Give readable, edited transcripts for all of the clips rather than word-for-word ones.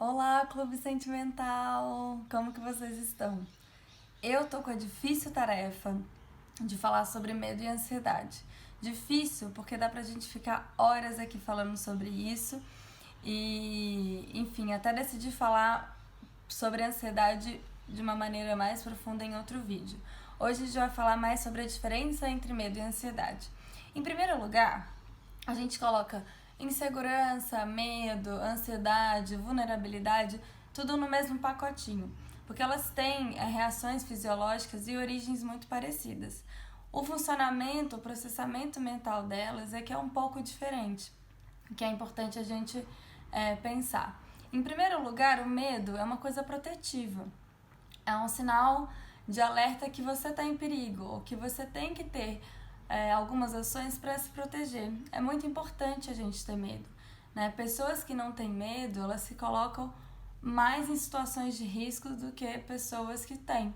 Olá, Clube Sentimental! Como que vocês estão? Eu tô com a difícil tarefa de falar sobre medo e ansiedade. Difícil porque dá pra gente ficar horas aqui falando sobre isso e, enfim, até decidi falar sobre ansiedade de uma maneira mais profunda em outro vídeo. Hoje a gente vai falar mais sobre a diferença entre medo e ansiedade. Em primeiro lugar, a gente coloca insegurança, medo, ansiedade, vulnerabilidade, tudo no mesmo pacotinho, porque elas têm reações fisiológicas e origens muito parecidas. O funcionamento, o processamento mental delas é que é um pouco diferente, que é importante a gente pensar. Em primeiro lugar, o medo é uma coisa protetiva, é um sinal de alerta que você está em perigo, ou que você tem que ter algumas ações para se proteger. É muito importante a gente ter medo, né? Pessoas que não têm medo, elas se colocam mais em situações de risco do que pessoas que têm.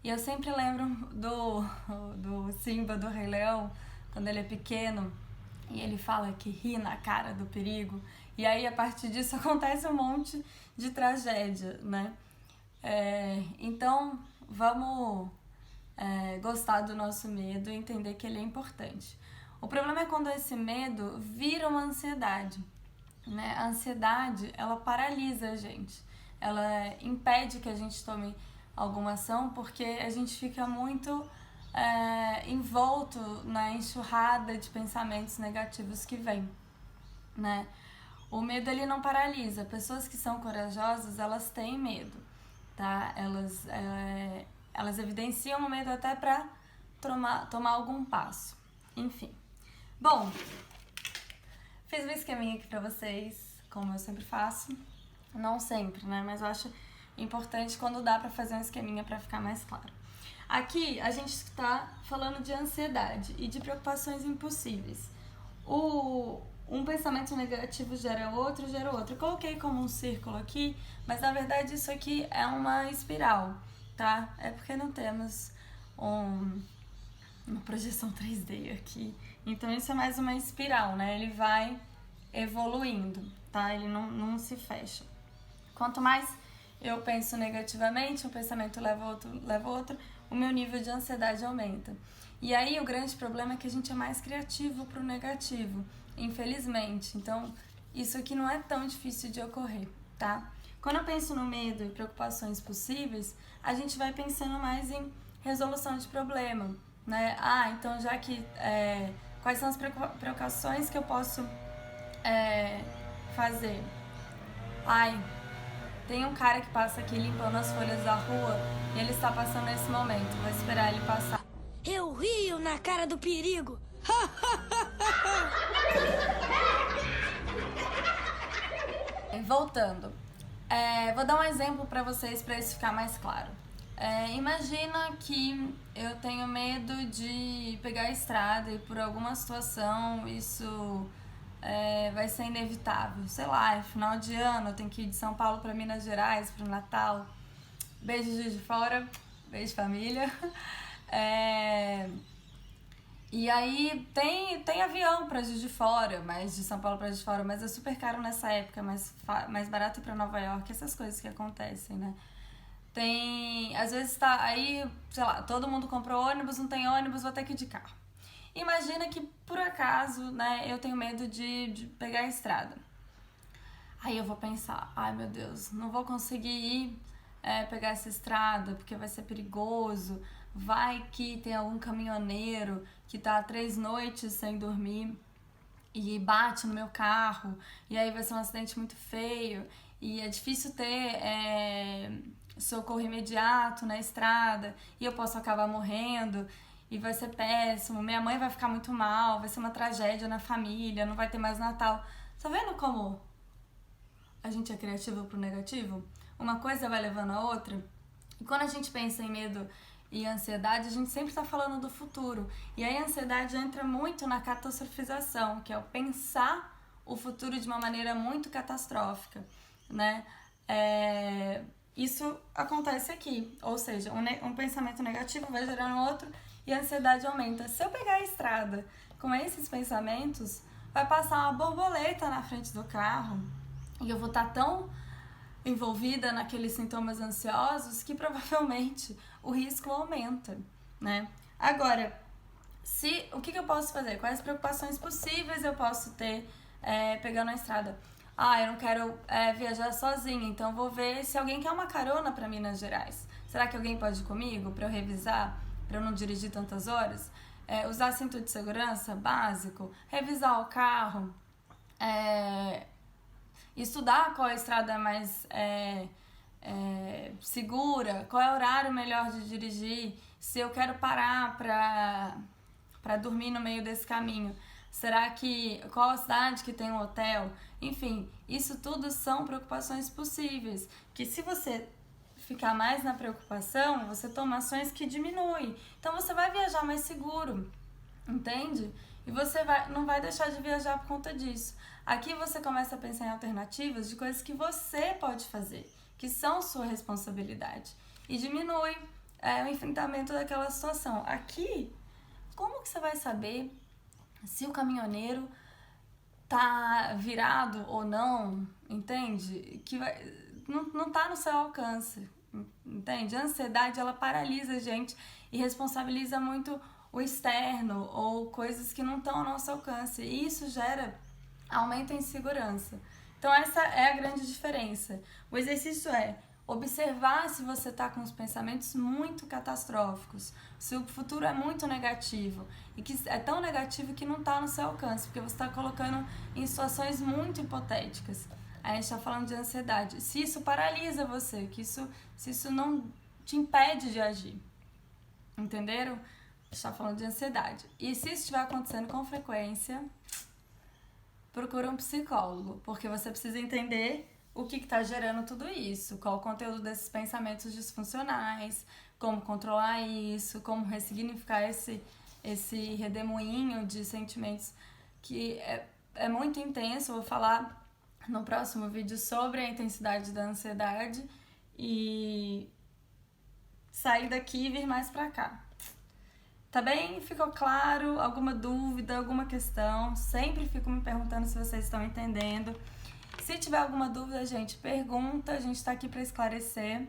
E eu sempre lembro do Simba, do Rei Leão, quando ele é pequeno, e ele fala que ri na cara do perigo, e aí a partir disso acontece um monte de tragédia, né? Então, vamos gostar do nosso medo e entender que ele é importante. O problema é quando esse medo vira uma ansiedade, né? A ansiedade, ela paralisa a gente, ela impede que a gente tome alguma ação porque a gente fica muito envolto na enxurrada de pensamentos negativos que vem, né? O medo, ele não paralisa. Pessoas que são corajosas, elas têm medo, tá? Elas evidenciam o medo até pra tomar algum passo. Enfim. Bom, fiz um esqueminha aqui pra vocês, como eu sempre faço. Não sempre, né? Mas eu acho importante quando dá pra fazer um esqueminha pra ficar mais claro. Aqui a gente tá falando de ansiedade e de preocupações impossíveis. Um pensamento negativo gera outro. Eu coloquei como um círculo aqui, mas na verdade isso aqui é uma espiral, tá? É porque não temos uma projeção 3D aqui. Então isso é mais uma espiral, né? Ele vai evoluindo, tá? Ele não se fecha. Quanto mais eu penso negativamente, um pensamento leva outro, o meu nível de ansiedade aumenta. E aí o grande problema é que a gente é mais criativo pro negativo, infelizmente. Então, isso aqui não é tão difícil de ocorrer, tá? Quando eu penso no medo e preocupações possíveis, a gente vai pensando mais em resolução de problema, né? Então já que quais são as precauções que eu posso fazer? Tem um cara que passa aqui limpando as folhas da rua e ele está passando nesse momento. Vou esperar ele passar. Eu rio na cara do perigo. Voltando. Vou dar um exemplo para vocês para isso ficar mais claro. Imagina que eu tenho medo de pegar a estrada e por alguma situação isso vai ser inevitável. Sei lá, é final de ano, eu tenho que ir de São Paulo para Minas Gerais pro Natal. Beijo Juiz de Fora, beijo família. E aí tem avião pra Juiz de Fora, mas de São Paulo pra Juiz de Fora, mas é super caro nessa época, mais barato ir pra Nova York, essas coisas que acontecem, né? Às vezes tá aí, sei lá, todo mundo comprou ônibus, não tem ônibus, vou ter que ir de carro. Imagina que, por acaso, né, eu tenho medo de pegar a estrada. Aí eu vou pensar, ai meu Deus, não vou conseguir ir pegar essa estrada porque vai ser perigoso. Vai que tem algum caminhoneiro que tá há 3 noites sem dormir e bate no meu carro, e aí vai ser um acidente muito feio, e é difícil ter socorro imediato na estrada, e eu posso acabar morrendo, e vai ser péssimo, minha mãe vai ficar muito mal, vai ser uma tragédia na família, não vai ter mais Natal. Tá vendo como a gente é criativo pro negativo? Uma coisa vai levando a outra, e quando a gente pensa em medo e ansiedade, a gente sempre está falando do futuro. E aí a ansiedade entra muito na catastrofização, que é o pensar o futuro de uma maneira muito catastrófica, né? Isso acontece aqui, ou seja, um pensamento negativo vai gerando outro e a ansiedade aumenta. Se eu pegar a estrada com esses pensamentos, vai passar uma borboleta na frente do carro e eu vou estar tão envolvida naqueles sintomas ansiosos que provavelmente o risco aumenta, né? Agora, o que eu posso fazer? Quais preocupações possíveis eu posso ter pegando a estrada? Eu não quero viajar sozinha, então vou ver se alguém quer uma carona para Minas Gerais. Será que alguém pode ir comigo para eu revisar, para eu não dirigir tantas horas? Usar cinto de segurança básico, revisar o carro, estudar qual é a estrada mais segura, qual é o horário melhor de dirigir, se eu quero parar para dormir no meio desse caminho. Qual a cidade que tem um hotel? Enfim, isso tudo são preocupações possíveis, que se você ficar mais na preocupação, você toma ações que diminuem. Então você vai viajar mais seguro, entende? E você não vai deixar de viajar por conta disso. Aqui você começa a pensar em alternativas de coisas que você pode fazer, que são sua responsabilidade. E diminui o enfrentamento daquela situação. Aqui, como que você vai saber se o caminhoneiro tá virado ou não, entende? Não tá no seu alcance, entende? A ansiedade, ela paralisa a gente e responsabiliza muito o externo ou coisas que não estão ao nosso alcance. E isso aumenta a insegurança. Então essa é a grande diferença. O exercício é observar se você está com os pensamentos muito catastróficos, se o futuro é muito negativo e que é tão negativo que não está no seu alcance, porque você está colocando em situações muito hipotéticas. Aí a gente está falando de ansiedade. Se isso paralisa você, se isso não te impede de agir, entenderam? A gente está falando de ansiedade. E se isso estiver acontecendo com frequência, procura um psicólogo, porque você precisa entender o que está gerando tudo isso, qual o conteúdo desses pensamentos disfuncionais, como controlar isso, como ressignificar esse redemoinho de sentimentos que é muito intenso. Eu vou falar no próximo vídeo sobre a intensidade da ansiedade e sair daqui e vir mais pra cá. Tá bem? Ficou claro? Alguma dúvida, alguma questão? Sempre fico me perguntando se vocês estão entendendo. Se tiver alguma dúvida, gente, pergunta. A gente tá aqui pra esclarecer.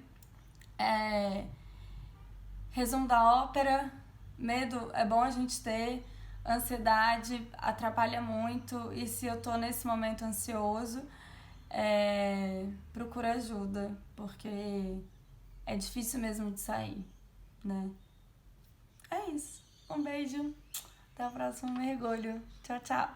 Resumo da ópera. Medo é bom a gente ter. Ansiedade atrapalha muito. E se eu tô nesse momento ansioso, procura ajuda. Porque é difícil mesmo de sair, né? É isso. Um beijo. Até o próximo mergulho. Tchau, tchau.